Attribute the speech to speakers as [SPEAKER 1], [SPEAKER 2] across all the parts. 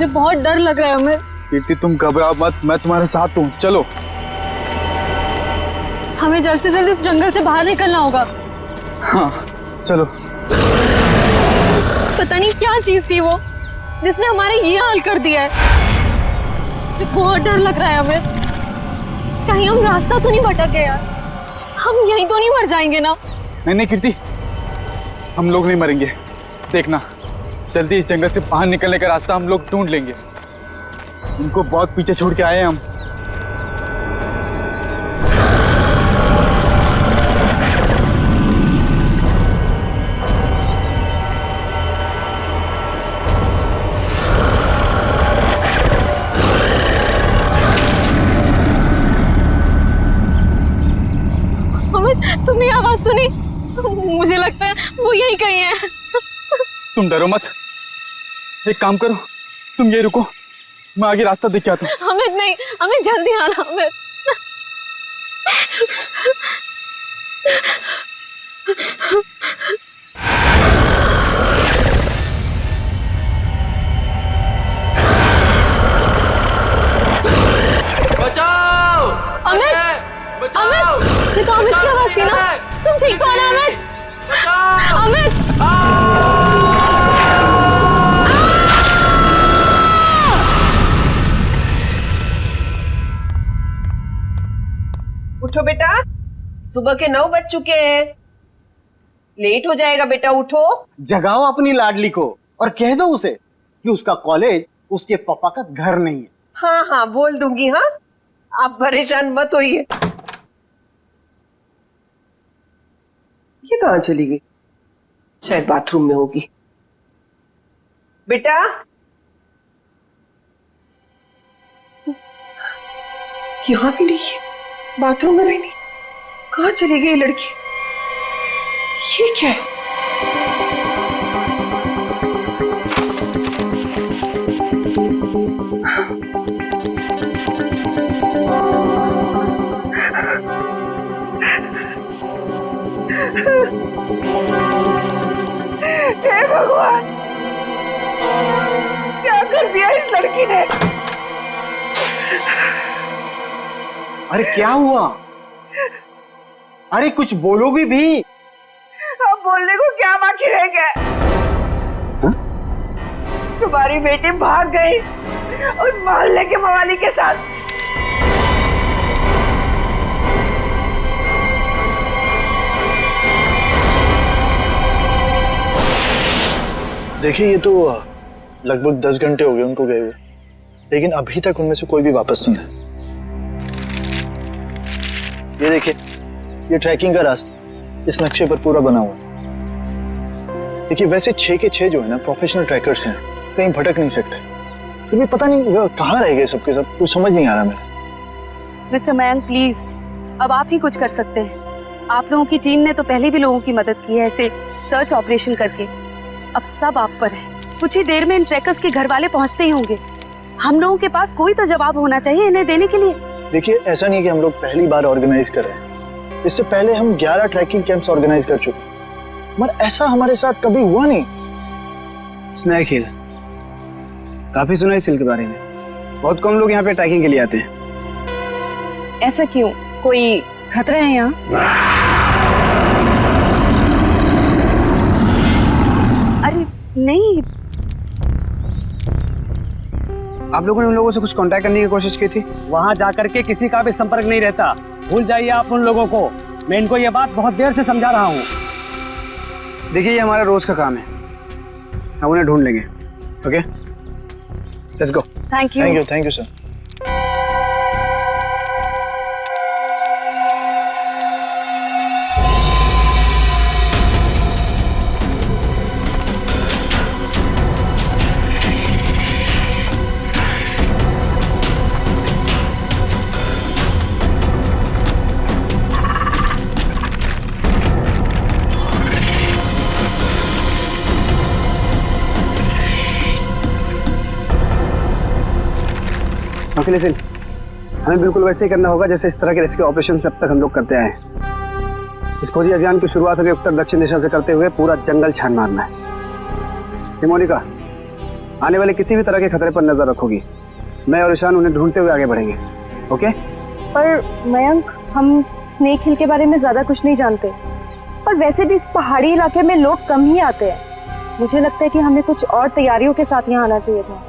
[SPEAKER 1] मुझे बहुत डर लग रहा है अमित।
[SPEAKER 2] कीर्ति तुम घबराओ मत, मैं तुम्हारे साथ हूँ, चलो।
[SPEAKER 1] हमें जल्द से जल्द इस जंगल से बाहर निकलना होगा।
[SPEAKER 2] हाँ चलो।
[SPEAKER 1] पता नहीं क्या चीज थी वो जिसने हमारे ये हाल कर दिया है। मुझे बहुत डर लग रहा है अमित, कहीं हम रास्ता तो नहीं भटक गए यार, हम यहीं तो नहीं मर जाएंगे ना।
[SPEAKER 2] नहीं कीर्ति, हम लोग नहीं मरेंगे, देखना जल्दी इस जंगल से बाहर निकलने का रास्ता हम लोग ढूंढ लेंगे। उनको बहुत पीछे छोड़ के आए हैं हम।
[SPEAKER 1] तुमने आवाज सुनी? मुझे लगता है वो यहीं कहीं है।
[SPEAKER 2] तुम डरो मत, एक काम करो, तुम ये रुको, मैं आगे रास्ता देख के आता हूँ।
[SPEAKER 1] अमित नहीं, अमित जल्दी आना अमित।
[SPEAKER 3] बचाओ!
[SPEAKER 1] अमित!
[SPEAKER 3] बचाओ!
[SPEAKER 1] अमित! ये तो अमित की आवाज थी ना? तुम ठीक तो हो ना अमित? अमित!
[SPEAKER 4] उठो बेटा, सुबह के 9 बज चुके हैं, लेट हो जाएगा बेटा, उठो।
[SPEAKER 5] जगाओ अपनी लाडली को और कह दो उसे कि उसका कॉलेज उसके पापा का घर नहीं है।
[SPEAKER 4] हाँ हाँ बोल दूंगी। हाँ आप परेशान मत होइए। ये कहाँ चली गई? शायद बाथरूम में होगी। बेटा यहाँ भी नहीं है, बाथरूम में भी नहीं, कहाँ चली गई लड़की? ये क्या है? हे भगवान, क्या कर दिया इस लड़की ने?
[SPEAKER 5] अरे क्या हुआ? अरे कुछ बोलोगी भी?
[SPEAKER 4] अब बोलने को क्या बाकी रह गया? तुम्हारी बेटी भाग गई उस मोहल्ले के मवाली के साथ।
[SPEAKER 6] देखिए ये तो लगभग 10 घंटे हो गए उनको गए हुए, लेकिन अभी तक उनमें से कोई भी वापस नहीं है। ये देखिए, ये ट्रैकिंग का रास्ता इस नक्शे पर पूरा बना हुआ है। देखिए वैसे 6 के 6 जो है ना प्रोफेशनल ट्रैकर्स हैं, कहीं भटक नहीं सकते, फिर भी पता नहीं कहाँ रह गए सबके सब, कुछ समझ नहीं आ रहा मेरा।
[SPEAKER 7] मिस्टर मयंक प्लीज, अब आप ही कुछ कर सकते हैं। आप लोगों की टीम ने तो पहले भी लोगों की मदद की है ऐसे सर्च ऑपरेशन करके, अब सब आप पर है। कुछ ही देर में इन ट्रैकर्स के घर वाले पहुंचते ही होंगे। हम लोगों के पास कोई तो जवाब होना चाहिए इन्हें देने के लिए।
[SPEAKER 6] देखिए ऐसा नहीं कि हम लोग पहली बार ऑर्गेनाइज कर रहे हैं, इससे पहले हम 11 ट्रैकिंग कैंप्स ऑर्गेनाइज कर चुके हैं, मगर ऐसा हमारे साथ कभी हुआ नहीं।
[SPEAKER 8] स्नैक हिल, काफी सुना इस हिल के बारे में, बहुत कम लोग यहाँ पे ट्रैकिंग के लिए आते हैं।
[SPEAKER 7] ऐसा क्यों, कोई खतरा है यहाँ? अरे नहीं,
[SPEAKER 8] आप लोगों ने उन लोगों से कुछ कांटेक्ट करने की कोशिश की थी?
[SPEAKER 9] वहां जाकर के किसी का भी संपर्क नहीं रहता, भूल जाइए आप उन लोगों को। मैं इनको ये बात बहुत देर से समझा रहा हूँ।
[SPEAKER 8] देखिए ये हमारा रोज का काम है, हम उन्हें ढूंढ लेंगे। Okay let's go.
[SPEAKER 7] Thank you.
[SPEAKER 6] Thank you sir.
[SPEAKER 8] Okay listen, हमें बिल्कुल वैसे ही करना होगा जैसे इस तरह के रेस्क्यू ऑपरेशन अब तक हम लोग करते आए हैं। इस खोजी अभियान की शुरुआत हमें उत्तर दक्षिण दिशा से करते हुए पूरा जंगल छान मारना है। मोनिका, आने वाले किसी भी तरह के खतरे पर नजर रखोगी। मैं और ईशान उन्हें ढूंढते हुए आगे बढ़ेंगे। ओके?
[SPEAKER 1] पर मयंक, हम स्नेक हिल के बारे में ज्यादा कुछ नहीं जानते, और वैसे भी इस पहाड़ी इलाके में लोग कम ही आते हैं। मुझे लगता है कि हमें कुछ और तैयारियों के साथ यहाँ आना चाहिए था।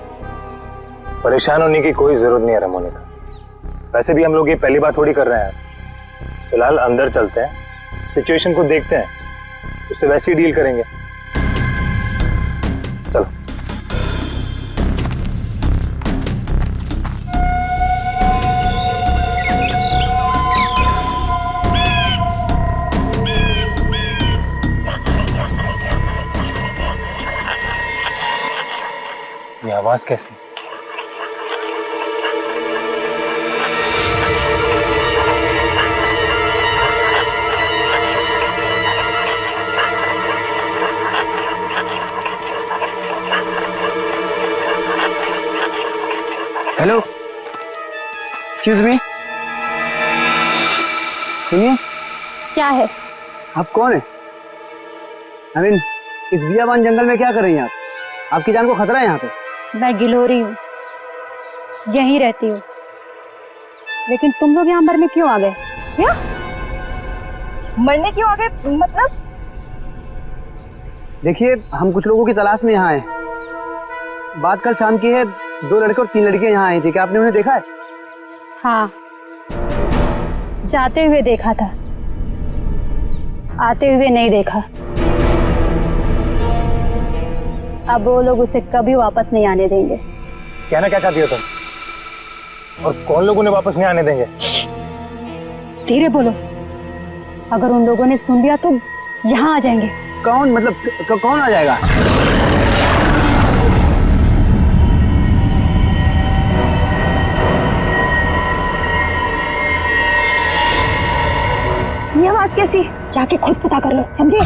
[SPEAKER 10] परेशान होने की कोई जरूरत नहीं है रमोनिका। वैसे भी हम लोग ये पहली बार थोड़ी कर रहे हैं। फिलहाल अंदर चलते हैं, सिचुएशन को देखते हैं, उससे वैसे ही डील करेंगे। चलो। ये आवाज कैसी?
[SPEAKER 8] हेलो, एक्सक्यूज मी, सुनिए।
[SPEAKER 1] क्या है?
[SPEAKER 8] आप कौन है? आई मीन, इस बियाबान जंगल में क्या कर रही हैं आप? आपकी जान को खतरा है यहाँ पे।
[SPEAKER 1] मैं गिलोरी हूँ, यहीं रहती हूँ। लेकिन तुम लोग यहाँ मरने क्यों आ गए? क्या मरने क्यों आ गए? मतलब
[SPEAKER 8] देखिए, हम कुछ लोगों की तलाश में यहाँ आए। बात कल शाम की है, 2 लड़के और 3 लड़कियां यहाँ आई थी। क्या आपने उन्हें देखा है?
[SPEAKER 1] हाँ, जाते हुए देखा था, आते हुए नहीं देखा। अब वो लोग उसे कभी वापस नहीं आने देंगे।
[SPEAKER 10] कहना क्या चाहती हो तुम? और कौन लोग उन्हें वापस नहीं आने देंगे?
[SPEAKER 1] धीरे बोलो, अगर उन लोगों ने सुन लिया तो यहाँ आ जाएंगे।
[SPEAKER 8] कौन? मतलब कौन आ जाएगा?
[SPEAKER 1] ये आवाज कैसी? जाके खुद पता कर लो, समझे?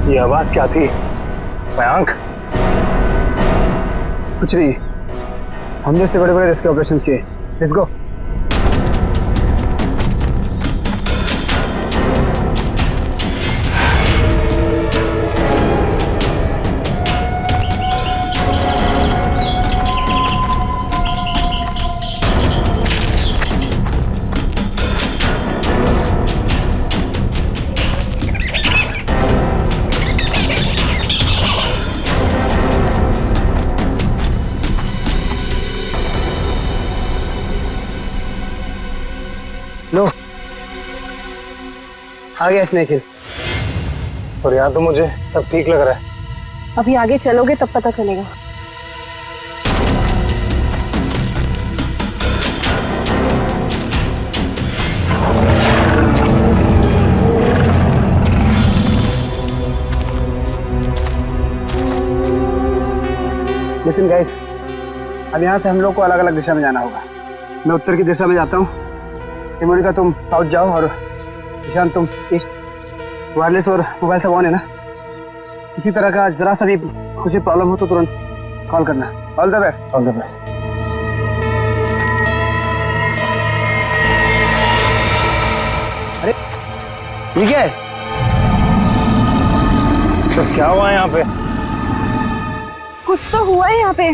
[SPEAKER 10] ये आवाज क्या थी मयंक?
[SPEAKER 8] कुछ नहीं, हमने इससे बड़े बड़े रेस्क्यू ऑपरेशन किए। Let's go. लो, आ गया स्नेक हिल।
[SPEAKER 10] और यहाँ तो मुझे सब ठीक लग रहा है।
[SPEAKER 1] अभी आगे चलोगे तब पता चलेगा।
[SPEAKER 8] लिसन गाइस, अब यहाँ से हम लोग को अलग अलग दिशा में जाना होगा। मैं उत्तर की दिशा में जाता हूँ, मोनिका तुम साउथ जाओ, और ईशान तुम ईस्ट। वायरलेस और मोबाइल सब ऑन है ना? किसी तरह का जरा सा भी कुछ भी प्रॉब्लम हो तो तुरंत कॉल करना। All the best.
[SPEAKER 10] All the best.
[SPEAKER 8] अरे ये क्या है?
[SPEAKER 10] तो क्या हुआ है यहाँ पे?
[SPEAKER 1] कुछ तो हुआ है यहाँ पे।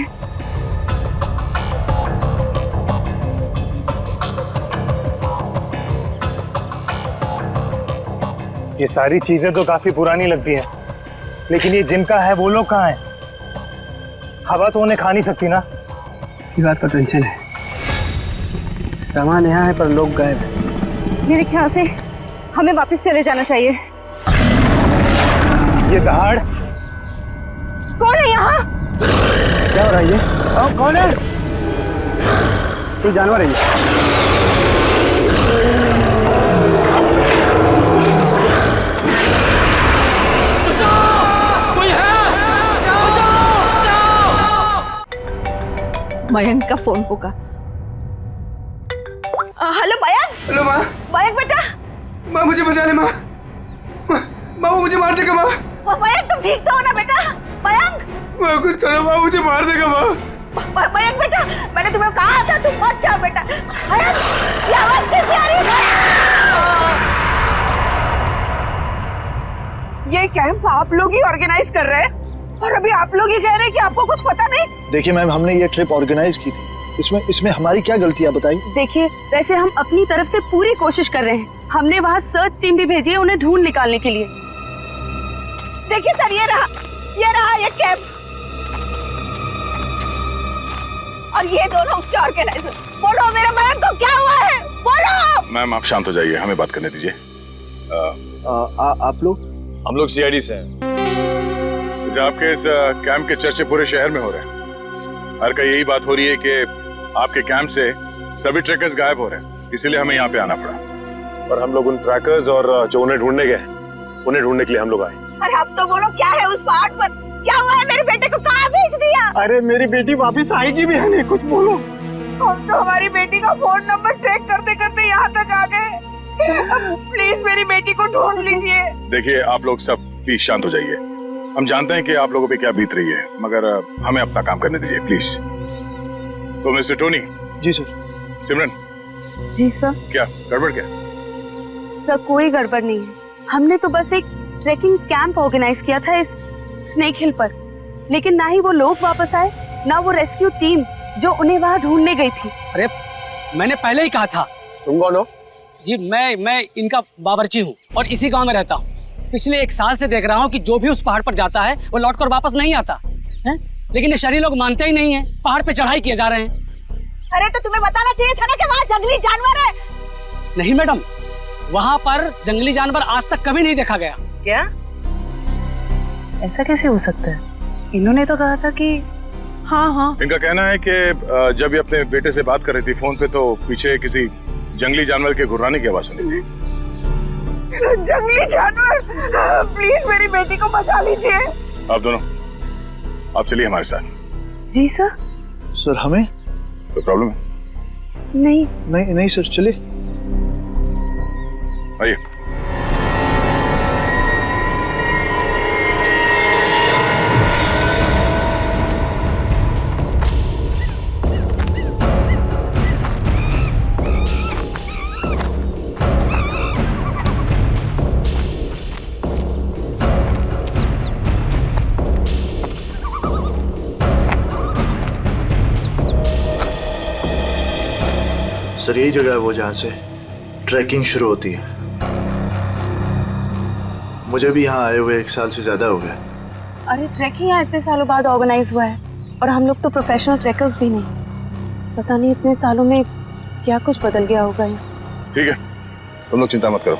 [SPEAKER 10] ये सारी चीजें तो काफी पुरानी लगती हैं, लेकिन ये जिनका है वो लोग कहाँ हैं? हवा तो उन्हें खा नहीं सकती ना?
[SPEAKER 8] इसी बात का टेंशन है। सामान यहाँ है पर लोग गायब हैं।
[SPEAKER 1] मेरे ख्याल से हमें वापस चले जाना चाहिए।
[SPEAKER 10] ये दहाड़
[SPEAKER 1] कौन है यहाँ?
[SPEAKER 8] क्या हो रहा है ये? कौन है? कोई जानवर है ये?
[SPEAKER 4] मयंक का फोन होगा। हेलो मयंक।
[SPEAKER 3] हेलो माँ।
[SPEAKER 4] मयंक बेटा।
[SPEAKER 3] माँ मुझे बचा ले माँ। माँ वो मुझे मार देगा माँ।
[SPEAKER 4] मयंक तुम ठीक तो हो ना बेटा? मयंक।
[SPEAKER 3] माँ कुछ करो माँ, मुझे मार देगा माँ।
[SPEAKER 4] मयंक बेटा, मैंने तुम्हें कहा था तुम मत जाओ बेटा। मयंक, ये आवाज कैसे आ रही है? ये कैंप आप लोग ही ऑर्गेनाइज कर रहे हैं? और अभी आप लोग ये कह रहे हैं कि आपको कुछ पता नहीं।
[SPEAKER 6] देखिए मैम, हमने ये ट्रिप ऑर्गेनाइज की थी, इसमें हमारी क्या गलती है बताइए।
[SPEAKER 7] देखिए, वैसे हम अपनी तरफ से पूरी कोशिश कर रहे हैं। हमने वहाँ सर्च टीम भी भेजी है उन्हें ढूंढ निकालने के लिए।
[SPEAKER 4] देखिए सर, ये रहा ये कैंप और ये दोनों उसके ऑर्गेनाइजर। बोलो मेरे मयंक को क्या हुआ है, बोलो।
[SPEAKER 11] मैम आप शांत हो जाइए, हमें बात करने दीजिए।
[SPEAKER 6] आप लोग?
[SPEAKER 11] हम लोग सीआईडी से हैं। जैसे आपके इस कैंप के चर्चे पूरे शहर में हो रहे हैं। हर का यही बात हो रही है कि आपके कैंप से सभी ट्रैकर्स गायब हो रहे हैं, इसीलिए हमें यहाँ पे आना पड़ा।
[SPEAKER 10] और हम लोग उन ट्रैकर्स और जो उन्हें ढूंढने गए, उन्हें ढूंढने के लिए हम लोग आए।
[SPEAKER 4] अरे अब तो बोलो, क्या है उस पहाड़ पर, क्या हुआ है, मेरे बेटे को कहाँ भेज दिया?
[SPEAKER 8] अरे मेरी बेटी वापस आएगी भी है नहीं, कुछ बोलो।
[SPEAKER 4] हम तो हमारी बेटी का फोन नंबर ट्रैक करते करते यहाँ तक आ गए। प्लीज मेरी बेटी को ढूंढ लीजिए।
[SPEAKER 11] देखिए आप लोग सब प्लीज शांत हो जाइए। हम जानते हैं कि आप लोगों पे क्या बीत रही है, मगर हमें अपना काम करने दीजिए प्लीज। तो मिस्टर टोनी।
[SPEAKER 6] जी सर।
[SPEAKER 11] सिमरन।
[SPEAKER 7] जी सर।
[SPEAKER 11] क्या गड़बड़ क्या?
[SPEAKER 7] सर कोई गड़बड़ नहीं है। हमने तो बस एक ट्रैकिंग कैंप ऑर्गेनाइज किया था इस स्नेक हिल पर, लेकिन ना ही वो लोग वापस आए, ना वो रेस्क्यू टीम जो उन्हें वहाँ ढूंढने गई थी।
[SPEAKER 9] अरे मैंने पहले ही कहा था।
[SPEAKER 8] तुम कौन हो?
[SPEAKER 9] जी मैं इनका बावर्ची हूँ और इसी गांव में रहता हूँ। पिछले 1 साल से देख रहा हूँ कि जो भी उस पहाड़ पर जाता है वो लौटकर वापस नहीं आता है, लेकिन ये शहरी लोग मानते ही नहीं है। पहाड़ पे चढ़ाई किए जा रहे हैं।
[SPEAKER 4] अरे तो तुम्हें बताना चाहिए था ना कि वहाँ जंगली जानवर है।
[SPEAKER 9] नहीं मैडम, वहाँ पर जंगली जानवर आज तक कभी नहीं देखा गया।
[SPEAKER 12] क्या? ऐसा कैसे हो सकता है? इन्होंने तो कहा था कि
[SPEAKER 4] हाँ।
[SPEAKER 11] इनका कहना है कि जब ये अपने बेटे से बात कर रही थी फोन पे, तो पीछे किसी जंगली जानवर के गुर्राने की आवाज सुनी थी।
[SPEAKER 4] जंगली जानवर, प्लीज मेरी बेटी को बचा लीजिए।
[SPEAKER 11] आप दोनों आप चलिए हमारे साथ।
[SPEAKER 7] जी सर।
[SPEAKER 6] सर हमें
[SPEAKER 11] कोई प्रॉब्लम है?
[SPEAKER 6] नहीं सर, चलिए।
[SPEAKER 11] आइए।
[SPEAKER 6] सर यही जगह है वो जहाँ से ट्रैकिंग शुरू होती है। मुझे भी यहाँ आए हुए 1 साल से ज्यादा हो गया।
[SPEAKER 7] अरे ट्रैकिंग यहाँ इतने सालों बाद ऑर्गेनाइज हुआ है और हम लोग तो प्रोफेशनल ट्रैकर्स भी नहीं। पता नहीं इतने सालों में क्या कुछ बदल गया होगा यहाँ।
[SPEAKER 11] ठीक है, तुम लोग चिंता मत करो।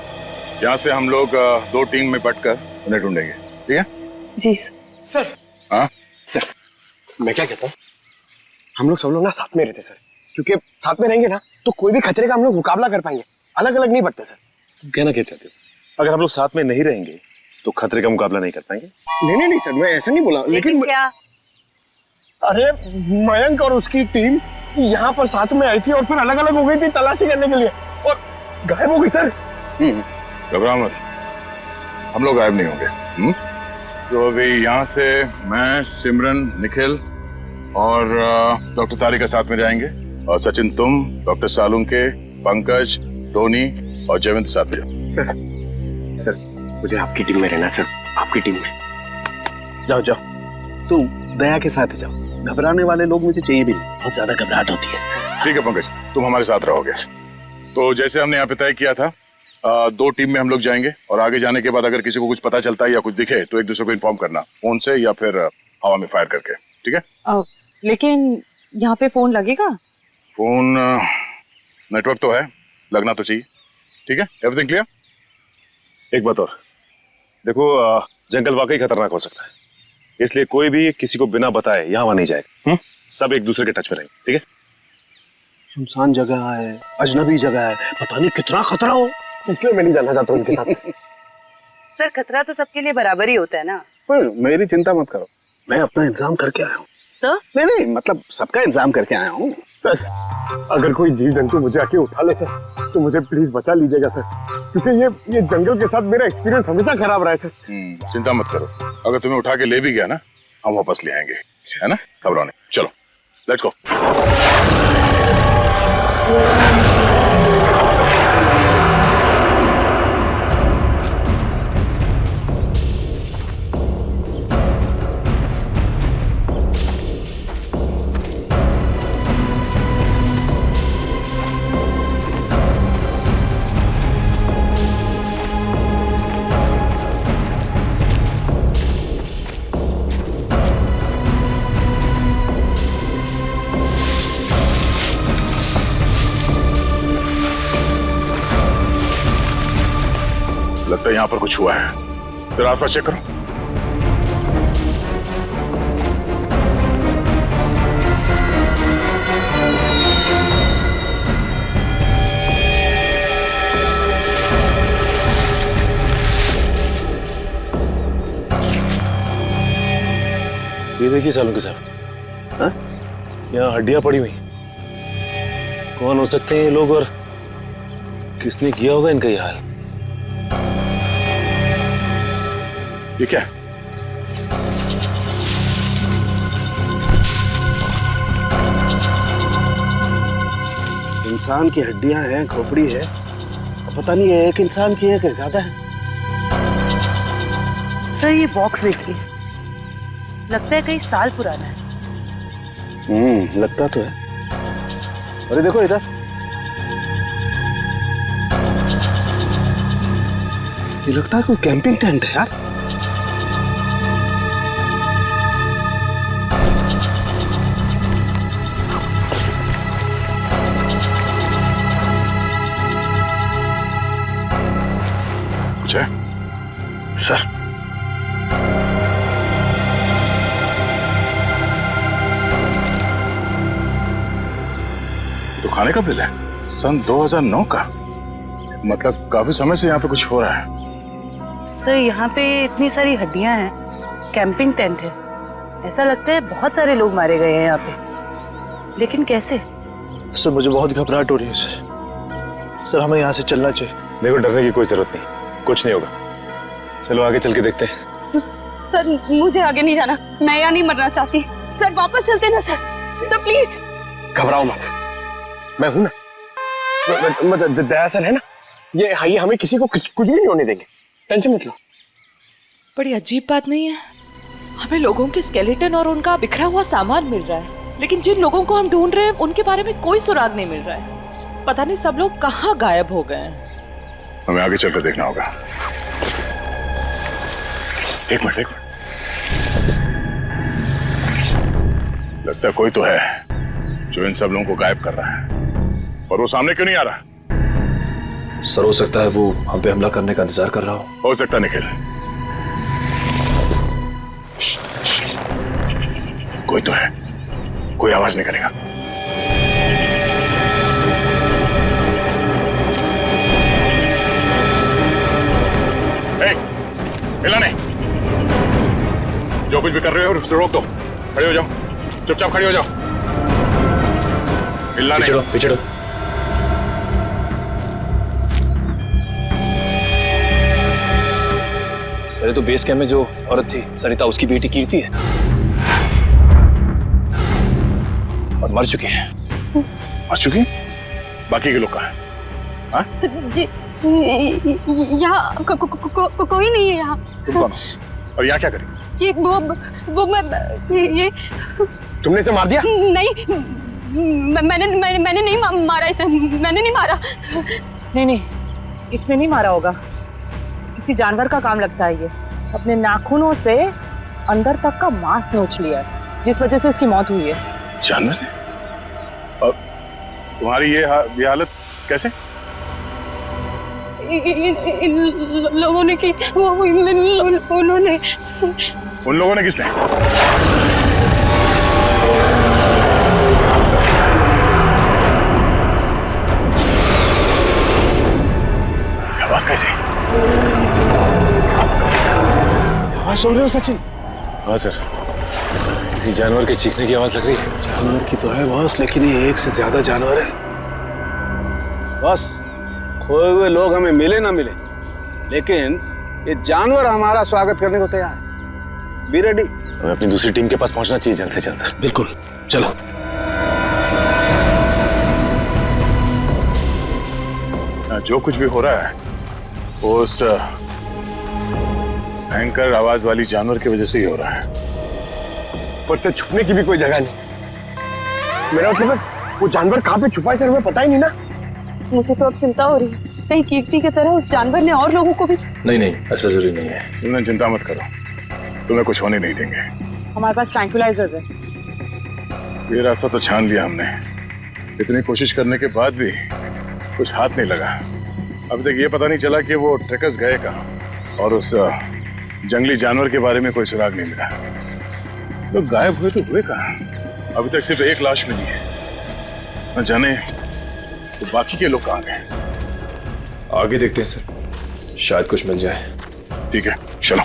[SPEAKER 11] यहाँ से हम लोग 2 टीम में बंटकर उन्हें ढूंढेंगे, ठीक है?
[SPEAKER 7] जी
[SPEAKER 8] सर।
[SPEAKER 11] हाँ
[SPEAKER 8] सर, मैं क्या कहता हूँ, हम लोग सब लोग ना साथ में रहते सर, क्योंकि साथ में रहेंगे ना तो कोई भी खतरे का हम लोग मुकाबला कर पाएंगे। अलग अलग नहीं बढ़ते सर।
[SPEAKER 10] तुम कहना क्या चाहते हो? अगर हम लोग साथ में नहीं रहेंगे तो खतरे का मुकाबला नहीं कर पाएंगे?
[SPEAKER 8] नहीं सर, मैं ऐसा नहीं बोला, लेकिन
[SPEAKER 12] क्या?
[SPEAKER 8] अरे मयंक और उसकी टीम यहाँ पर साथ में आई थी और फिर अलग अलग हो गई थी तलाशी करने के लिए और गायब हो गई सर।
[SPEAKER 11] घबराओ मत, हम लोग गायब नहीं होंगे। तो अभी यहाँ से मैं, सिमरन, निखिल और डॉक्टर तारिका साथ में जाएंगे, और सचिन तुम, डॉक्टर सालुंके, पंकज, टोनी और जयवंत साथ में जाओ।
[SPEAKER 8] सर मुझे आपकी टीम में रहना सर, आपकी टीम में।
[SPEAKER 6] जाओ तुम दया के साथ ही जाओ। घबराने वाले लोग मुझे चाहिए भी नहीं, बहुत ज्यादा घबराहट होती है।
[SPEAKER 11] ठीक है पंकज, तुम हमारे साथ रहोगे। तो जैसे हमने यहाँ पे तय किया था, 2 टीम में हम लोग जाएंगे और आगे जाने के बाद अगर किसी को कुछ पता चलता है या कुछ दिखे तो एक दूसरे को इन्फॉर्म करना, फोन से या फिर हवा में फायर करके, ठीक है?
[SPEAKER 1] लेकिन यहाँ पे फोन लगेगा?
[SPEAKER 11] फोन नेटवर्क तो है, लगना तो चाहिए। ठीक है, एवरीथिंग क्लियर?
[SPEAKER 10] एक बात और देखो, जंगल वाकई खतरनाक हो सकता है, इसलिए कोई भी किसी को बिना बताए यहाँ नहीं जाएगा। सब एक दूसरे के टच में रहेंगे, ठीक है?
[SPEAKER 6] सुनसान जगह है, अजनबी जगह है, पता नहीं कितना खतरा हो,
[SPEAKER 8] इसलिए मैं नहीं जाना चाहता उनके साथ।
[SPEAKER 12] सर खतरा तो सबके लिए बराबर ही होता है ना।
[SPEAKER 6] पर मेरी चिंता मत करो, मैं अपना इंतजाम करके आया हूँ।
[SPEAKER 12] सर?
[SPEAKER 6] नहीं मतलब सबका इंतजाम करके आया हूँ।
[SPEAKER 8] सर अगर कोई जीव जंतु मुझे आके उठा ले सर तो मुझे प्लीज बचा लीजिएगा सर, क्योंकि ये जंगल के साथ मेरा एक्सपीरियंस हमेशा खराब रहा है सर।
[SPEAKER 11] चिंता मत करो, अगर तुम्हें उठा के ले भी गया ना, हम वापस ले आएंगे, है ना? घबराओ नहीं, चलो लेट्स गो। लगता है यहाँ पर कुछ हुआ है। फिर आसपास चेक करो।
[SPEAKER 10] ये देखिए सालों के साहब, हाँ? यहाँ हड्डियां पड़ी हुई। कौन हो सकते हैं ये लोग और किसने किया होगा इनका ये हाल?
[SPEAKER 11] ये क्या है?
[SPEAKER 8] इंसान की हड्डियां हैं, खोपड़ी है, पता नहीं है एक इंसान की है कि ज्यादा है।
[SPEAKER 12] सर ये बॉक्स देखिए, लगता है कई साल पुराना है।
[SPEAKER 8] लगता तो है। अरे देखो इधर, ये लगता है कोई कैंपिंग टेंट है यार।
[SPEAKER 11] कुछ है?
[SPEAKER 8] सर
[SPEAKER 11] तो खाने का बिल है सन 2009 का। मतलब काफी समय से यहाँ पे कुछ हो रहा है।
[SPEAKER 12] सर यहाँ पे इतनी सारी हड्डियां हैं, कैंपिंग टेंट है। ऐसा लगता है बहुत सारे लोग मारे गए हैं यहाँ पे, लेकिन कैसे?
[SPEAKER 6] सर मुझे बहुत घबराहट हो रही है सर। सर हमें यहाँ से चलना चाहिए।
[SPEAKER 10] देखो डरने की कोई जरूरत नहीं, कुछ नहीं होगा। चलो आगे चल के देखते हैं।
[SPEAKER 7] सर मुझे आगे नहीं जाना, मैं यहाँ नहीं मरना चाहती। सर वापस चलते ना सर, सर प्लीज।
[SPEAKER 8] घबराओ मत, मैं हूं ना। दया सर है ना, ये हमें किसी को कुछ भी नहीं होने देंगे, टेंशन मत लो।
[SPEAKER 13] बड़ी अजीब बात नहीं है, हमें लोगों के स्केलेटन और उनका बिखरा हुआ सामान मिल रहा है, लेकिन जिन लोगों को हम ढूंढ रहे हैं उनके बारे में कोई सुराग नहीं मिल रहा है। पता नहीं सब लोग कहाँ गायब हो गए हैं।
[SPEAKER 11] हमें आगे चलकर देखना होगा। एक मिनट। लगता है कोई तो है जो इन सब लोगों को गायब कर रहा है, और वो सामने क्यों नहीं आ रहा?
[SPEAKER 10] सर हो सकता है वो हम पे हमला करने का इंतजार कर रहा
[SPEAKER 11] हो सकता निखिल। कोई तो है, कोई आवाज नहीं करेगा। हिला नहीं, जो कुछ भी कर रहे हो उसको रोक दो। खड़े हो जाओ, चुपचाप खड़े हो जाओ, हिलना नहीं।
[SPEAKER 10] पीछे हटो। सर तो बेस कैंप में जो औरत थी सरिता, उसकी बेटी कीर्ति है और मर चुकी है।
[SPEAKER 11] मर चुकी? बाकी के लोग कहाँ हैं? हाँ?
[SPEAKER 1] जी यहाँ कोई नहीं है यहाँ।
[SPEAKER 11] तुम कौन हो? और यहाँ क्या करी?
[SPEAKER 1] जी वो मैं ये
[SPEAKER 8] तुमने इसे मार दिया?
[SPEAKER 1] नहीं, मैंने नहीं मारा इसे, मैंने नहीं मारा।
[SPEAKER 12] नहीं, इसने नहीं मारा होगा, किसी जानवर का काम लगता है। ये अपने नाखूनों से अंदर तक का मांस नोच लिया है, जिस वजह से इसकी मौत हुई है।
[SPEAKER 11] जानवर ने? और तुम्हारी ये हालत कैसे?
[SPEAKER 1] इन लोगों ने की, उन्होंने।
[SPEAKER 11] उन लोगों ने किसने? आवाज कैसे?
[SPEAKER 8] आवाज सुन रहे हो सचिन?
[SPEAKER 10] हाँ सर, किसी जानवर के चीखने की आवाज लग रही है।
[SPEAKER 8] जानवर की तो है बॉस, लेकिन ये एक से ज्यादा जानवर है बॉस। खोए हुए लोग हमें मिले ना मिले, लेकिन ये जानवर हमारा स्वागत करने को तैयार है। Be ready.
[SPEAKER 10] हमें अपनी दूसरी टीम के पास पहुंचना चाहिए जल्द से जल्द सर।
[SPEAKER 8] बिल्कुल, चलो।
[SPEAKER 11] जो कुछ भी हो रहा है वो उस भयंकर आवाज वाली जानवर की वजह से ही हो रहा है।
[SPEAKER 8] पर से छुपने की भी कोई जगह नहीं। मेरा मतलब वो जानवर कहाँ पे छुपा है सर, हमें पता ही नहीं ना।
[SPEAKER 7] मुझे तो अब चिंता हो रही है, कहीं कीर्ति की तरह उस जानवर ने और लोगों को भी।
[SPEAKER 10] नहीं, ऐसा जरूरी नहीं है।
[SPEAKER 11] तुमने चिंता मत करो, तुम्हें कुछ होने नहीं देंगे।
[SPEAKER 12] हमारे पास ट्रैंक्विलाइजर्स है।
[SPEAKER 11] ये रास्ता तो छान लिया हमने, इतनी कोशिश करने के बाद भी कुछ हाथ नहीं लगा। अब तक ये पता नहीं चला कि वो ट्रैकर्स गए कहाँ। और उस जंगली जानवर के बारे में कोई सुराग नहीं मिला। लोग गायब हुए तो हुए कहाँ? अभी तक सिर्फ एक लाश मिली है। न जाने तो बाकी के लोग कहाँ गए।
[SPEAKER 14] आगे देखते हैं सर, शायद कुछ मिल जाए।
[SPEAKER 11] ठीक है, चलो।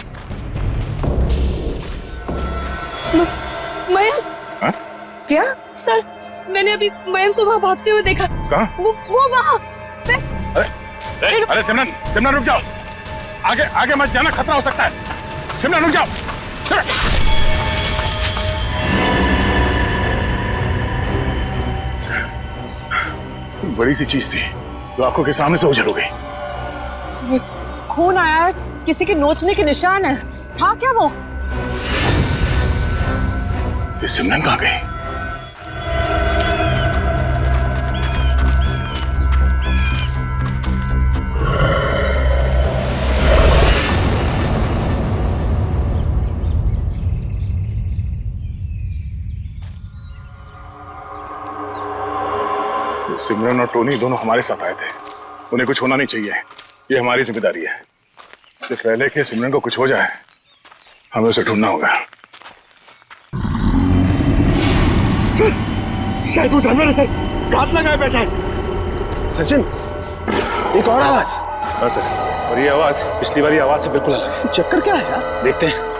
[SPEAKER 1] मयंक।
[SPEAKER 11] हाँ?
[SPEAKER 1] क्या? सर, मैंने अभी मयंक को वहाँ भागते हुए देखा।
[SPEAKER 11] कहाँ?
[SPEAKER 1] वो वहाँ।
[SPEAKER 11] अरे सिमरन, सिमरन रुक जाओ। आगे आगे मत जाना, खतरा हो सकता है। सिमरन रुक जाओ। बड़ी सी चीज थी जो आंखों के सामने से उजड़ हो गई।
[SPEAKER 12] खून आया है, किसी के नोचने के निशान है। हाँ क्या वो?
[SPEAKER 11] ये सिमरन कहाँ गई? सिमरन और टोनी दोनों हमारे साथ आए थे। उन्हें कुछ होना नहीं चाहिए, ये हमारी जिम्मेदारी है। इससे पहले कि सिमरन को कुछ हो जाए, हमें उसे ढूंढना होगा।
[SPEAKER 5] सर, शायद वो जानवर है सर, घात लगाए बैठा है।
[SPEAKER 6] सचिन, एक और आवाज।
[SPEAKER 10] हाँ सर, और ये आवाज पिछली वाली आवाज से बिल्कुल अलग है।
[SPEAKER 6] चक्कर क्या है यार?
[SPEAKER 10] देखते हैं।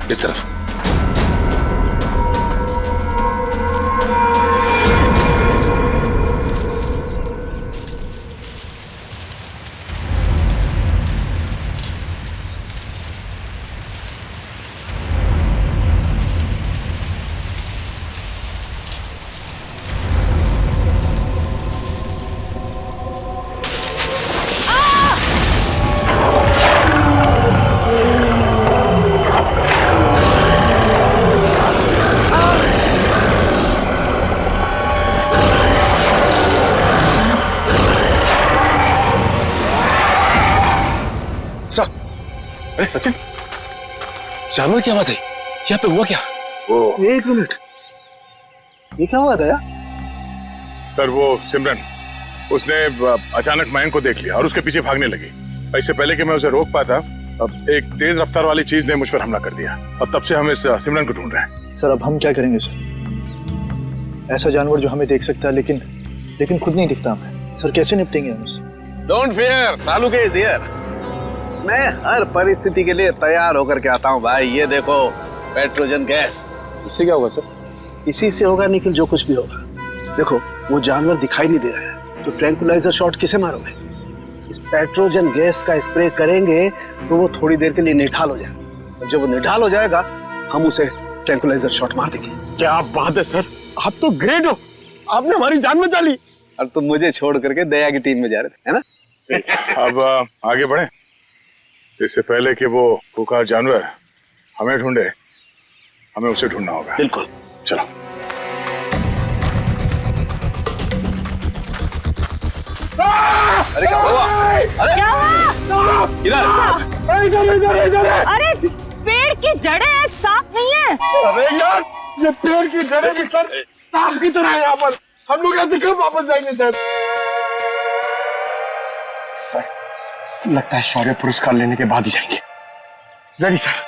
[SPEAKER 10] इस तरफ।
[SPEAKER 11] अरे सचिन,
[SPEAKER 10] जानवर की आवाज है। यहाँ पे हुआ क्या?
[SPEAKER 6] एक मिनट, ये क्या हुआ दया?
[SPEAKER 11] सर वो सिमरन, उसने अचानक मयंक को देख लिया और उसके पीछे भागने लगी। इससे पहले कि मैं उसे रोक पाता, अब एक तेज रफ्तार वाली चीज ने मुझ पर हमला कर दिया और तब से हम इस सिमरन को ढूंढ रहे हैं।
[SPEAKER 6] सर अब हम क्या करेंगे सर? ऐसा जानवर जो हमें देख सकता है लेकिन खुद नहीं दिखता हमें। सर कैसे निपटेंगे हम उससे?
[SPEAKER 15] डोंट फियर, सालू के इज हियर। मैं हर परिस्थिति के लिए तैयार होकर के आता हूँ भाई। ये देखो, पेट्रोजन गैस।
[SPEAKER 6] इससे क्या होगा सर?
[SPEAKER 15] इसी से होगा निखिल, जो कुछ भी होगा। देखो, वो जानवर दिखाई नहीं दे रहा है तो ट्रैंकुलाइजर शॉट किसे मारोगे? इस पेट्रोजन गैस का स्प्रे करेंगे तो वो थोड़ी देर के लिए निढाल हो जाएगा, और जब वो निढाल हो जाएगा हम उसे ट्रैंकुलाइजर शॉट मार देंगे।
[SPEAKER 5] क्या बात है सर, आप तो ग्रेट हो, आपने हमारी जान बचा ली।
[SPEAKER 15] अब तुम मुझे छोड़ करके दया की टीम में जा रहे थे, है ना?
[SPEAKER 11] अब आगे बढ़े, इससे पहले कि वो खूंखार जानवर हमें ढूंढे, हमें उसे ढूंढना होगा।
[SPEAKER 15] बिल्कुल,
[SPEAKER 11] चलो।
[SPEAKER 15] अरे क्या हुआ? अरे
[SPEAKER 12] क्या हुआ?
[SPEAKER 15] इधर।
[SPEAKER 12] अरे पेड़ की जड़ें हैं, सांप नहीं है।
[SPEAKER 5] अरे यार, ये पेड़ की जड़ें भी सर सांप की तरह है यहाँ पर। हम लोग यहाँ से कब वापस जाएंगे सर? सर लगता है शौर्य पुरस्कार लेने के बाद ही जाएंगे। Ready sir.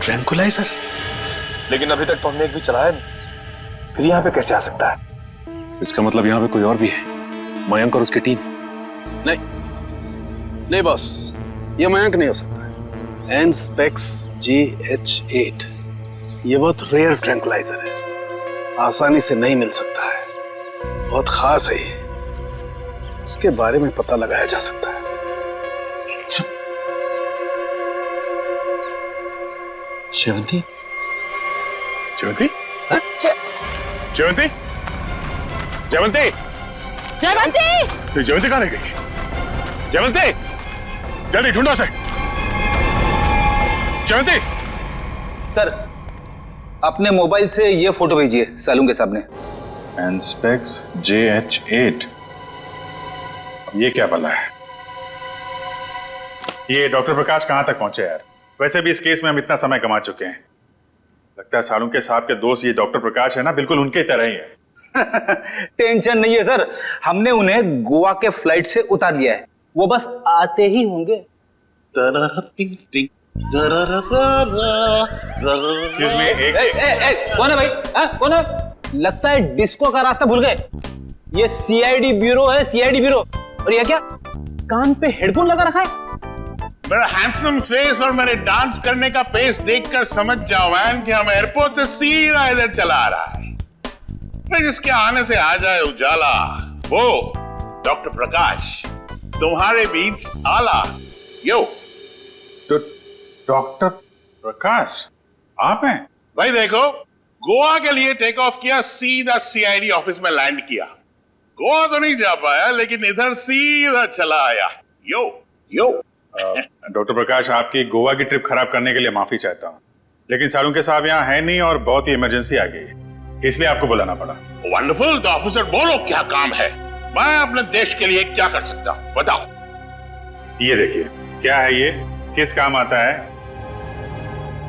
[SPEAKER 15] ट्रैंकुलाइजर?
[SPEAKER 10] लेकिन अभी तक तो हमने एक भी चलाया नहीं, फिर यहाँ पे कैसे आ सकता है? इसका मतलब यहाँ पे कोई और भी है, मयंक और उसकी टीम।
[SPEAKER 15] नहीं बॉस, ये मयंक नहीं हो सकता। एनस्पेक्स GH8 ये बहुत रेयर ट्रैंकुलाइजर है, आसानी से नहीं मिल सकता है, बहुत खास है ये। इसके बारे में पता लगाया जा सकता है।
[SPEAKER 10] शेवंती?
[SPEAKER 11] जयवंती? जयवंती? जयवंती?
[SPEAKER 12] जयवंती!
[SPEAKER 11] जयवंती कहाँ रह गई? जयवंती, जल्दी ढूंढो उसे। जयवंती!
[SPEAKER 16] सर, अपने मोबाइल से ये फोटो भेजिए सालूंगे साहब ने।
[SPEAKER 11] एनस्पेक्स JH8। ये क्या भला है? ये डॉक्टर प्रकाश कहाँ तक पहुंचे यार? वैसे भी इस केस में हम इतना समय कमा चुके हैं। लगता है सालुंके साहब के दोस्त ये डॉक्टर प्रकाश है ना, बिल्कुल उनके तरह ही है।
[SPEAKER 16] टेंशन नहीं है सर, हमने उन्हें गोवा के फ्लाइट से उतार लिया है, वो बस आते ही होंगे। कौन है भाई? कौन है? लगता है डिस्को का रास्ता भूल गए। ये CID ब्यूरो है, CID ब्यूरो। और ये क्या कान पे हेडफोन लगा रखा है?
[SPEAKER 17] मेरा हैंडसम फेस और मेरे डांस करने का पेस देखकर समझ जाओ मैन कि हम एयरपोर्ट से सीधा इधर चला आ रहा है। फिर जिसके आने से आ जाए उजाला, वो डॉक्टर प्रकाश तुम्हारे बीच आला। यो
[SPEAKER 11] तो डॉक्टर प्रकाश आप हैं?
[SPEAKER 17] भाई देखो, गोवा के लिए टेक ऑफ किया, सीधा CID ऑफिस में लैंड किया। गोवा तो नहीं जा पाया, लेकिन इधर सीधा चला आया। यो यो
[SPEAKER 11] डॉक्टर प्रकाश, आपकी गोवा की ट्रिप खराब करने के लिए माफी चाहता हूँ, लेकिन सालुंके साहब यहाँ है नहीं और बहुत ही इमरजेंसी आ गई है, इसलिए आपको बुलाना पड़ा।
[SPEAKER 17] वंडरफुल। तो ऑफिसर बोलो क्या काम है, मैं अपने देश के लिए क्या कर सकता हूँ, बताओ।
[SPEAKER 11] ये देखिए, क्या है ये, किस काम आता है?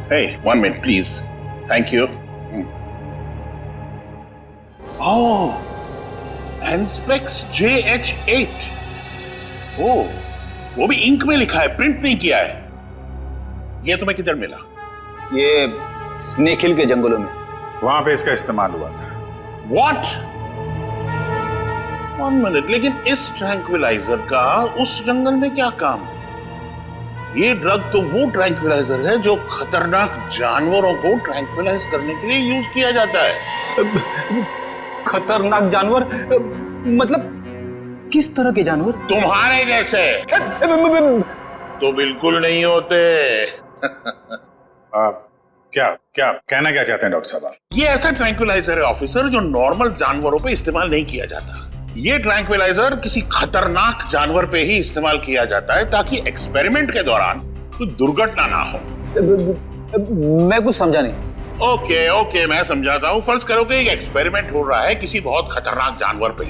[SPEAKER 17] Hey, 1 minute please. Thank you. Oh, Anspex JH8. Oh, वो भी इंक में लिखा है, प्रिंट नहीं किया है। ये तुम्हें किधर मिला?
[SPEAKER 16] ये स्नेक हिल के जंगलों में,
[SPEAKER 11] वहां पे इसका इस्तेमाल हुआ था।
[SPEAKER 17] What? 1 minute, लेकिन इस ट्रैंक्विलाइजर का उस जंगल में क्या काम? ये ड्रग तो वो ट्रैंक्विलाइजर है जो खतरनाक जानवरों को ट्रैंक्विलाइज करने के लिए यूज किया जाता है।
[SPEAKER 16] खतरनाक जानवर मतलब किस तरह के जानवर?
[SPEAKER 17] तुम्हारे जैसे तो बिल्कुल नहीं होते।
[SPEAKER 11] क्या क्या कहना क्या चाहते हैं डॉक्टर साहब?
[SPEAKER 17] ये ऐसा ट्रैंक्विलाइजर है ऑफिसर जो नॉर्मल जानवरों पे इस्तेमाल नहीं किया जाता। ये ट्रैंक्विलाइजर किसी खतरनाक जानवर पे ही इस्तेमाल किया जाता है ताकि एक्सपेरिमेंट के दौरान कोई दुर्घटना ना हो।
[SPEAKER 16] मैं कुछ समझा नहीं।
[SPEAKER 17] ओके, मैं समझाता हूँ। फर्ज करो कि एक एक्सपेरिमेंट हो रहा है किसी बहुत खतरनाक जानवर पे,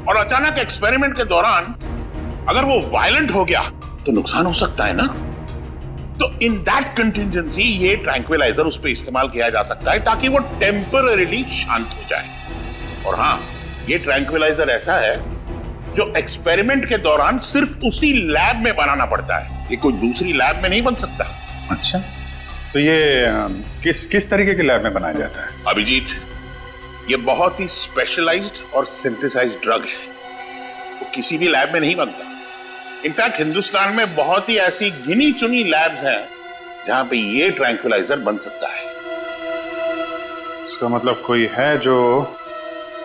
[SPEAKER 17] और अचानक एक्सपेरिमेंट के दौरान अगर वो वायलेंट हो गया तो नुकसान हो सकता है ना। तो इन दैट कंटिजेंसी ये ट्रैंक्विलाइजर उस पे इस्तेमाल किया जा सकता है ताकि वो टेम्पररीली शांत हो जाए। और हाँ, ये ट्रैंक्विलाइजर ऐसा है जो एक्सपेरिमेंट के दौरान सिर्फ उसी लैब में बनाना पड़ता है, ये कोई दूसरी लैब में नहीं बन सकता।
[SPEAKER 11] अच्छा, तो ये किस तरीके के लैब में बनाया जाता है?
[SPEAKER 17] अभिजीत, ये बहुत ही स्पेशलाइज्ड और सिंथेसाइज्ड ड्रग है, वो किसी भी लैब में नहीं बनता। इनफैक्ट हिंदुस्तान में बहुत ही ऐसी गिनी चुनी लैब्स हैं जहां पे ये ट्रैंक्विलाइजर बन सकता है।
[SPEAKER 11] इसका मतलब कोई है जो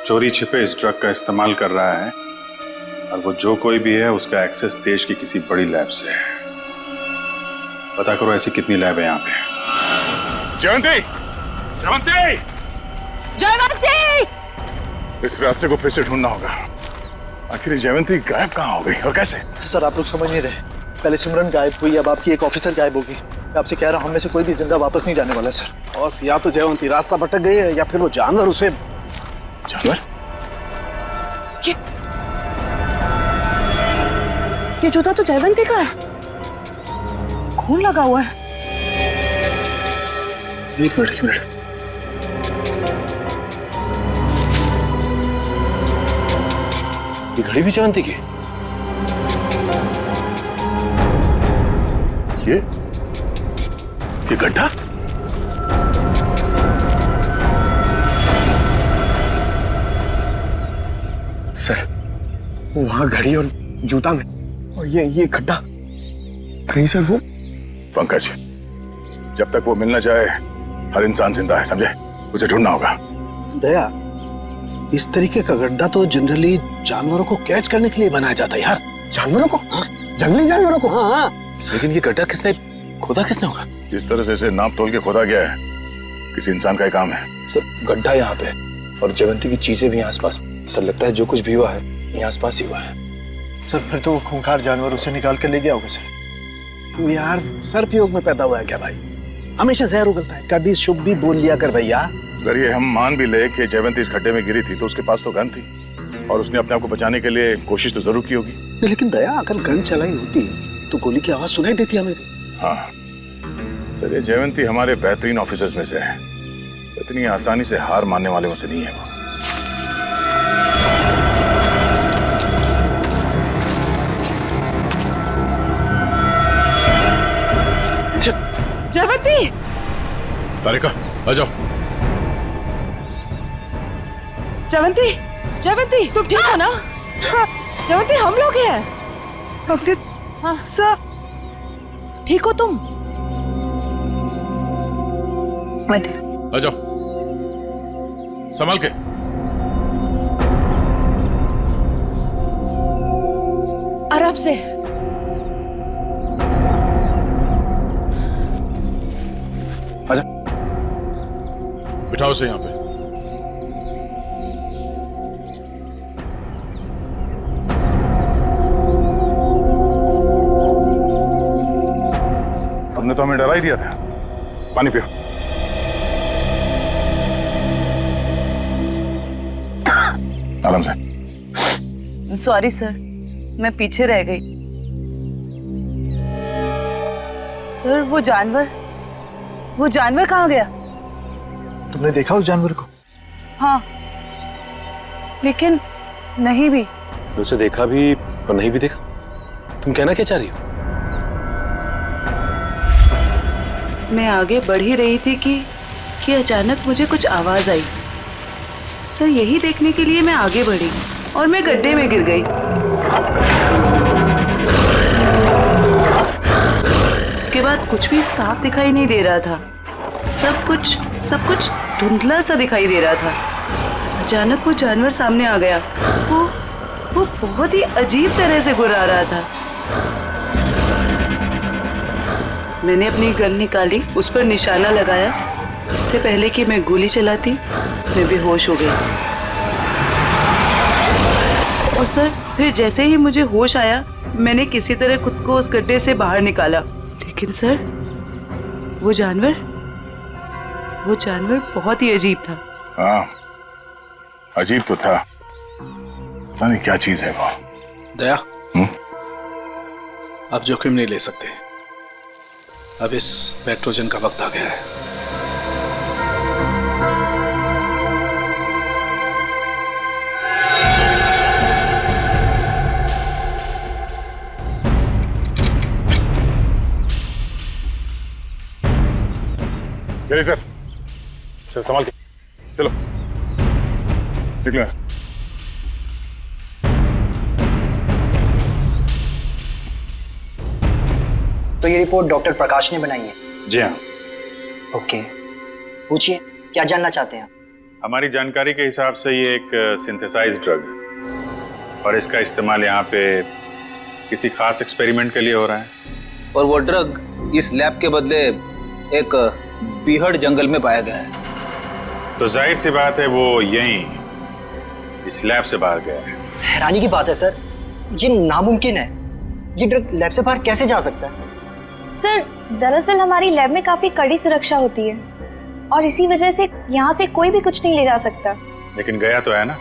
[SPEAKER 11] चोरी छिपे इस ड्रग का इस्तेमाल कर रहा है, और वो जो कोई भी है उसका एक्सेस देश की किसी बड़ी लैब से है। पता करो ऐसी कितनी लैब है यहाँ पे।
[SPEAKER 17] जयंती! जयंती!
[SPEAKER 13] जयवंती!
[SPEAKER 11] इस रास्ते को फिर से ढूंढना होगा। आखिर जयवंती गायब कहाँ हो गई और कैसे?
[SPEAKER 6] सर आप लोग समझ नहीं रहे, पहले सिमरन गायब हुई, अब आपकी एक ऑफिसर गायब होगी। मैं आपसे कह रहा हूँ, हम में से कोई भी जिंदा वापस नहीं जाने वाला सर।
[SPEAKER 15] बॉस, या तो जयवंती रास्ता भटक गई है या फिर वो जानवर उसे।
[SPEAKER 11] जानवर?
[SPEAKER 12] ये जूता तो जयवंती का है, खून लगा हुआ है।
[SPEAKER 15] एक मिनट।
[SPEAKER 14] ये घड़ी भी जयवंती की?
[SPEAKER 11] ये गड्ढा?
[SPEAKER 15] सर, वहां घड़ी और जूता में, और ये गड्ढा कहीं सर वो।
[SPEAKER 11] पंकज, जब तक वो मिल न जाए हर इंसान जिंदा है, समझे? उसे ढूंढना होगा।
[SPEAKER 15] दया, इस तरीके का गड्ढा तो जनरली जानवरों को कैच करने के लिए बनाया जाता है यार। जानवरों को? जंगली जानवरों को? हाँ।
[SPEAKER 14] लेकिन ये गड्ढा खोदा किसने होगा?
[SPEAKER 11] जिस तरह से इसे नाप तोल के खोदा गया है, किसी इंसान का ही काम है।
[SPEAKER 14] सर गड्ढा यहाँ पे और जयवंती की चीजें भी आसपास। सर लगता है जो कुछ भी हुआ है यहाँ आसपास ही हुआ है।
[SPEAKER 6] सर फिर तो वो खूंखार जानवर उसे निकाल कर ले गया होगा सर।
[SPEAKER 15] तू यार सर्पयोग में पैदा हुआ है क्या भाई? हमेशा जहर उगलता है, कभी शुभ भी बोल लिया कर भैया।
[SPEAKER 11] अगर ये हम मान भी ले कि जयवंती इस खड्डे में गिरी थी तो उसके पास तो गन थी और उसने अपने आप को बचाने के लिए कोशिश तो जरूर की होगी।
[SPEAKER 15] लेकिन दया, अगर गन चलाई होती तो गोली की आवाज सुनाई देती हमें भी।
[SPEAKER 11] हाँ सर, ये जयवंती हमारे बेहतरीन ऑफिसर्स में से है, इतनी आसानी से हार मानने वाले में से नहीं है वो।
[SPEAKER 13] जयवंती,
[SPEAKER 11] तारिका आ जाओ।
[SPEAKER 13] जयवंती, जयवंती तुम ठीक हो ना? जयवंती हम लोग हैं। हाँ सर, ठीक हो तुम?
[SPEAKER 11] आ जाओ, संभाल के।
[SPEAKER 13] आराम से।
[SPEAKER 11] आजा, बिठाओ से यहाँ पे। हमने तो हमें डरा ही दिया था। पानी पियो। आराम से।
[SPEAKER 7] सॉरी सर, मैं पीछे रह गई। सर वो जानवर कहाँ गया?
[SPEAKER 6] तुमने देखा उस जानवर को?
[SPEAKER 7] हाँ, लेकिन नहीं भी।
[SPEAKER 10] उसे देखा भी और नहीं भी देखा। तुम कहना क्या चाह रही हो?
[SPEAKER 7] मैं आगे बढ़ ही रही थी कि अचानक मुझे कुछ आवाज आई। सर यही देखने के लिए मैं आगे बढ़ी और मैं गड्ढे में गिर गई। उसके बाद कुछ भी साफ दिखाई नहीं दे रहा था। सब कुछ धुंधला सा दिखाई दे रहा था। अचानक वो जानवर सामने आ गया। वो बहुत ही अजीब तरह से गुर्रा रहा था। मैंने अपनी गन निकाली, उस पर निशाना लगाया। इससे पहले कि मैं गोली चलाती, मैं बेहोश हो गई। और सर फिर जैसे ही मुझे होश आया, मैंने किसी तरह खुद को उस गड्ढे से बाहर निकाला। लेकिन सर वो जानवर बहुत ही अजीब था।
[SPEAKER 11] हाँ, अजीब तो था। पता नहीं क्या चीज है वो।
[SPEAKER 15] दया, अब जोखिम नहीं ले सकते। अब इस पेट्रोजन का वक्त आ गया है।
[SPEAKER 11] सर, चलो संभाल के, चलो निकलो यहाँ से।
[SPEAKER 18] तो ये रिपोर्ट डॉक्टर प्रकाश ने बनाई है?
[SPEAKER 11] जी हाँ।
[SPEAKER 18] ओके, पूछिए क्या जानना चाहते हैं?
[SPEAKER 11] हमारी जानकारी के हिसाब से ये एक सिंथेसाइज्ड ड्रग है और इसका इस्तेमाल यहाँ पे किसी खास एक्सपेरिमेंट के लिए हो रहा है।
[SPEAKER 16] और वो ड्रग इस लैब के बदले एक बीहड़ जंगल में पाया गया है।
[SPEAKER 11] तो जाहिर सी बात है वो यहीं इस लैब से बाहर गया है।
[SPEAKER 18] हैरानी की बात है सर, ये नामुमकिन है। ये ड्रग लैब से बाहर कैसे जा सकता है?
[SPEAKER 1] सर दरअसल हमारी लैब में काफी कड़ी सुरक्षा होती है और इसी वजह से यहाँ से कोई भी कुछ नहीं ले जा सकता।
[SPEAKER 11] लेकिन गया तो है ना।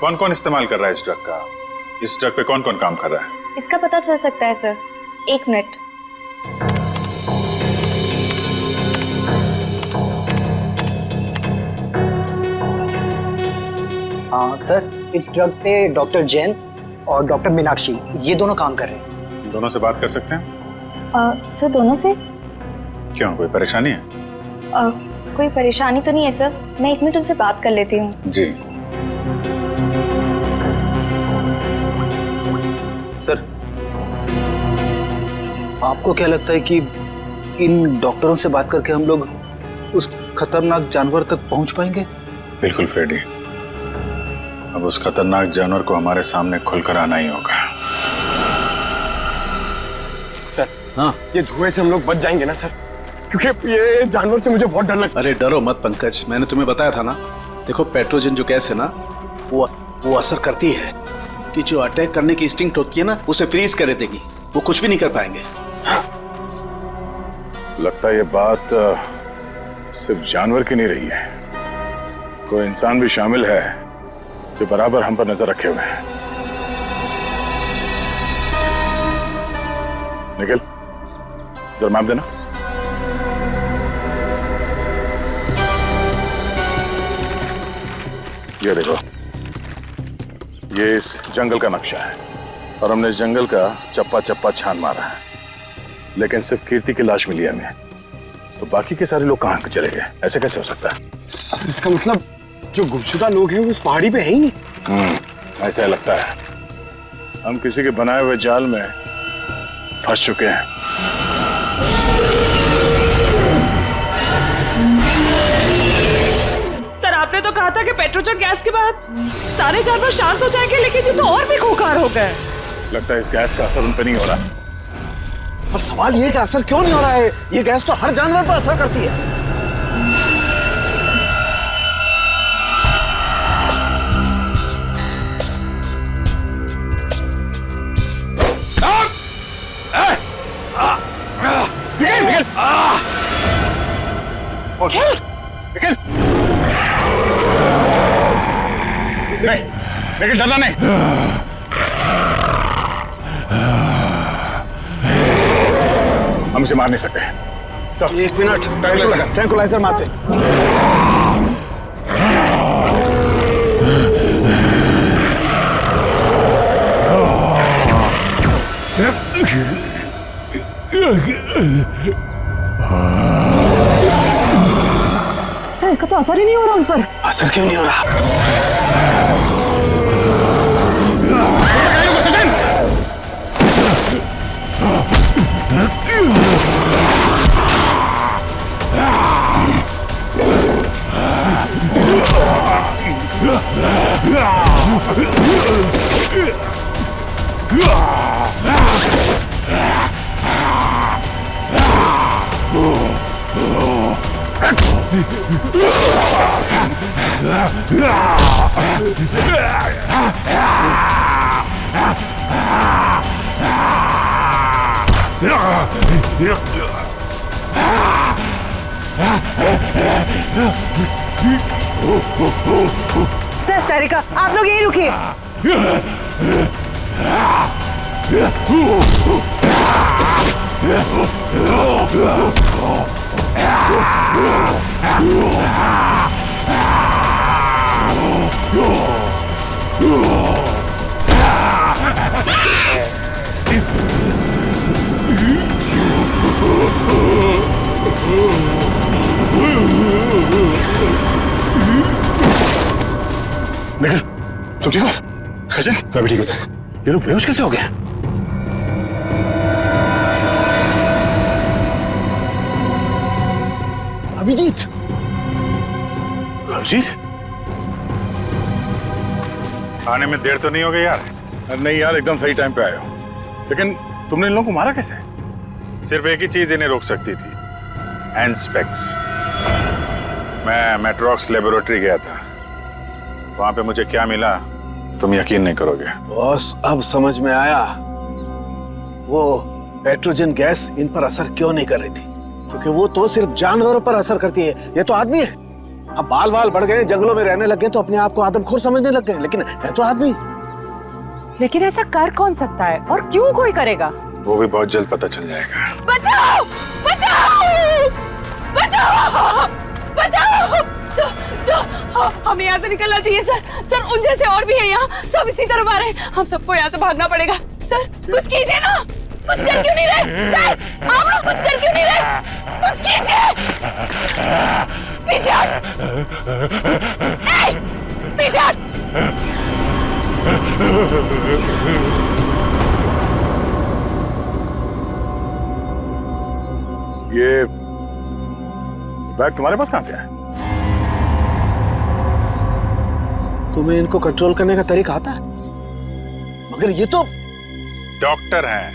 [SPEAKER 11] कौन कौन इस्तेमाल कर रहा है इस ड्रग का? इस ड्रग पे कौन कौन काम कर रहा है?
[SPEAKER 1] इसका पता चल सकता है सर। 1 मिनट।
[SPEAKER 18] हाँ सर, इस ड्रग पे डॉक्टर जैन और डॉक्टर मीनाक्षी ये दोनों काम कर रहे हैं।
[SPEAKER 11] दोनों से बात कर सकते हैं?
[SPEAKER 1] सर दोनों से?
[SPEAKER 11] क्यों, कोई परेशानी है?
[SPEAKER 1] कोई परेशानी तो नहीं है सर, मैं 1 मिनट उनसे बात कर लेती हूँ।
[SPEAKER 11] जी
[SPEAKER 15] सर, आपको क्या लगता है कि इन डॉक्टरों से बात करके हम लोग उस खतरनाक जानवर तक पहुंच पाएंगे?
[SPEAKER 11] बिल्कुल फ्रेडी, अब उस खतरनाक जानवर को हमारे सामने खुलकर आना ही होगा।
[SPEAKER 3] सर, हाँ, ये धुएं से हम लोग बच जाएंगे ना सर? क्योंकि ये जानवर से मुझे बहुत डर लगता है।
[SPEAKER 15] अरे डरो मत पंकज, मैंने तुम्हें बताया था ना। देखो पेट्रोजन जो गैस है ना, वो असर करती है कि जो अटैक करने की इंस्टिंक्ट होती है ना, उसे फ्रीज कर देगी। वो कुछ भी नहीं कर पाएंगे।
[SPEAKER 11] लगता है ये बात सिर्फ जानवर की नहीं रही है, कोई इंसान भी शामिल है जो बराबर हम पर नजर रखे हुए हैं। निखिल, जरा मैप देना। ये देखो, ये इस जंगल का नक्शा है और हमने इस जंगल का चप्पा चप्पा छान मारा है, लेकिन सिर्फ कीर्ति की लाश मिली हमें। तो बाकी के सारे लोग कहाँ चले गए? ऐसे कैसे हो सकता है?
[SPEAKER 3] इसका मतलब जो गुमशुदा लोग हैं वो उस पहाड़ी पे है ही नहीं।
[SPEAKER 11] ऐसा लगता है हम किसी के बनाए हुए जाल में फंस चुके हैं।
[SPEAKER 13] सर, आपने तो कहा था कि पेट्रोजन गैस के बाद सारे जानवर शांत हो जाएंगे, लेकिन ये तो और भी खूंखार हो गए।
[SPEAKER 11] लगता है इस गैस का असर उन पर नहीं हो रहा।
[SPEAKER 15] पर सवाल ये कि असर क्यों नहीं हो रहा है? ये गैस तो हर जानवर पर असर करती है।
[SPEAKER 11] निखिल, डरना नहीं। हम इसे मार नहीं सकते। सब
[SPEAKER 15] 1 मिनट, ट्रैंकुलाइजर मारते।
[SPEAKER 13] सर, इसका तो असर ही नहीं हो रहा उन पर।
[SPEAKER 15] असर क्यों नहीं हो रहा?
[SPEAKER 12] सर, सारिका, आप लोग यहीं रुकिए।
[SPEAKER 11] निखिल, तुम ठीक हो? खजन, मैं भी ठीक हूँ सर। ये लोग बेहोश कैसे हो गए?
[SPEAKER 15] अभिजीत,
[SPEAKER 11] अभिजीत, आने में देर तो नहीं हो गई यार? नहीं यार, एकदम सही टाइम पे आए हो। लेकिन तुमने इन लोगों को मारा कैसे? सिर्फ एक ही चीज इन्हें रोक सकती थी, एंस्पेक्स। मैं मेट्रॉक्स लेबोरेटरी गया था, वहां पे मुझे क्या मिला तुम यकीन नहीं करोगे।
[SPEAKER 15] बॉस, अब समझ में आया वो पेट्रोजन गैस इन पर असर क्यों नहीं कर रही थी। क्योंकि वो तो सिर्फ जानवरों पर असर करती है, ये तो आदमी है। अब बाल बाल बढ़ गए, जंगलों में रहने लग गए तो अपने आप को आदमखोर समझने लग गए, लेकिन है तो आदमी।
[SPEAKER 12] लेकिन ऐसा कर कौन सकता है और क्यों कोई करेगा?
[SPEAKER 11] वो भी बहुत जल्द पता चल जाएगा।
[SPEAKER 1] बचाओ! बचाओ! बचाओ! बचाओ! हमें यहाँ से निकलना चाहिए सर। सर, उन जैसे और भी है यहाँ, सब इसी तरफ आ रहे हैं। हम सबको यहाँ से भागना पड़ेगा। सर, कुछ कीजिए ना। कुछ कर क्यों नहीं रहे? सर, आप लोग कुछ कर क्यों नहीं रहे? कुछ कीजिए। पीछे हट। पीछे हट।
[SPEAKER 11] ये बैग तुम्हारे पास कहां से है?
[SPEAKER 15] तुम्हें इनको कंट्रोल करने का तरीका आता है? मगर ये तो
[SPEAKER 11] डॉक्टर हैं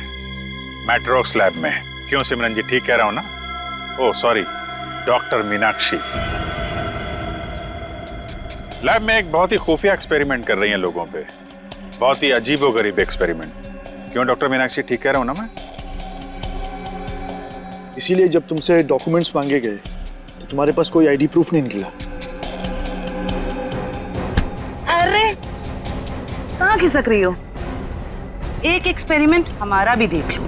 [SPEAKER 11] मैट्रॉक्स लैब में। क्यों सिमरन जी, ठीक कह रहा हूं ना? Oh sorry, doctor Meenakshi. Lab में एक बहुत ही खुफिया एक्सपेरिमेंट कर रही हैं लोगों पे, बहुत ही अजीबोगरीब एक्सपेरिमेंट। क्यों डॉक्टर मीनाक्षी, ठीक कह रहा हूं ना मैं?
[SPEAKER 6] इसीलिए जब तुमसे डॉक्यूमेंट्स मांगे गए तो तो तुम्हारे पास कोई आईडी प्रूफ नहीं निकला।
[SPEAKER 7] अरे कहाँ खिसक रही हो? एक एक्सपेरिमेंट हमारा भी देख लो।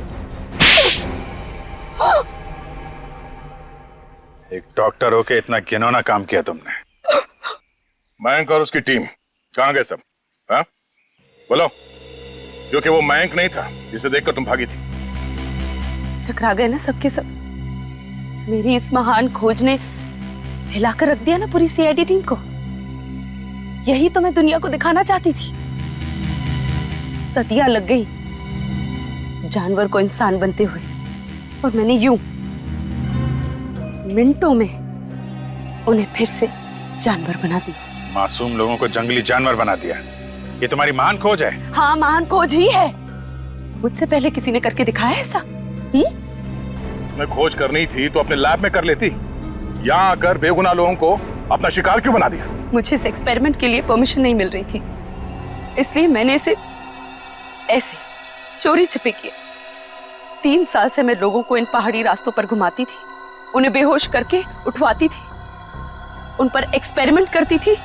[SPEAKER 11] एक डॉक्टर होके इतना घिनौना काम किया तुमने। मयंक और उसकी टीम कहाँ गए सब? हाँ बोलो, क्योंकि वो मयंक नहीं था जिसे देखकर तुम भागी थी।
[SPEAKER 7] चकरा गए ना सबके सब। मेरी इस महान खोज ने हिलाकर रख दिया ना पूरी सीआईडी टीम को। यही तो मैं दुनिया को दिखाना चाहती थी। सदियां लग गई जानवर को इंसान बनते हुए, और मैंने यूं मिनटों में उन्हें फिर से जानवर बना दिया।
[SPEAKER 11] मासूम लोगों को जंगली जानवर बना दिया। ये तुम्हारी महान खोज है?
[SPEAKER 7] हाँ, महान खोज ही है। मुझसे पहले किसी ने करके दिखाया ऐसा?
[SPEAKER 11] तुम्हें खोज करनी थी तो अपने लैब में कर लेती। यहाँ आकर बेगुनाह लोगों को अपना शिकार क्यों बना दिया?
[SPEAKER 7] मुझे इस एक्सपेरिमेंट के लिए परमिशन नहीं मिल रही थी, इसलिए मैंने इसे ऐसे चोरी छिपे किया। 3 साल से मैं लोगों को इन पहाड़ी रास्तों पर घुमाती थी, उन्हें बेहोश करके उठवाती थी, उन पर एक्सपेरिमेंट करती थी,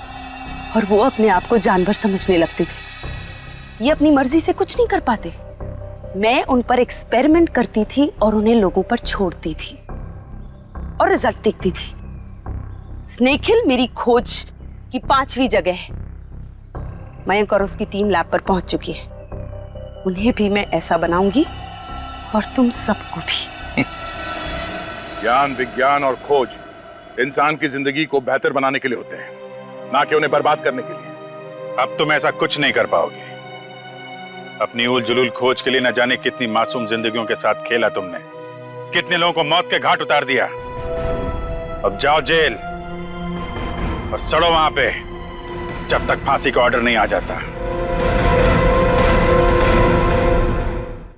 [SPEAKER 7] और वो अपने आप को जानवर समझने लगते थे। ये अपनी मर्जी से कुछ नहीं कर पाते। मैं उन पर एक्सपेरिमेंट करती थी और उन्हें लोगों पर छोड़ती थी, और रिजल्ट देखती थी। स्नेक हिल मेरी खोज की 5वीं जगह है। मयंक और उसकी टीम लैब पर पहुंच चुकी है। उन्हें भी मैं ऐसा बनाऊंगी, और तुम सबको भी।
[SPEAKER 11] ज्ञान, विज्ञान और खोज इंसान की जिंदगी को बेहतर बनाने के लिए होते हैं, ना कि उन्हें बर्बाद करने के लिए। अब तुम ऐसा कुछ नहीं कर पाओगे। अपनी उल जुलूल खोज के लिए न जाने कितनी मासूम जिंदगियों के साथ खेला तुमने, कितने लोगों को मौत के घाट उतार दिया। अब जाओ जेल और सड़ो वहां पे, जब तक फांसी का ऑर्डर नहीं आ जाता।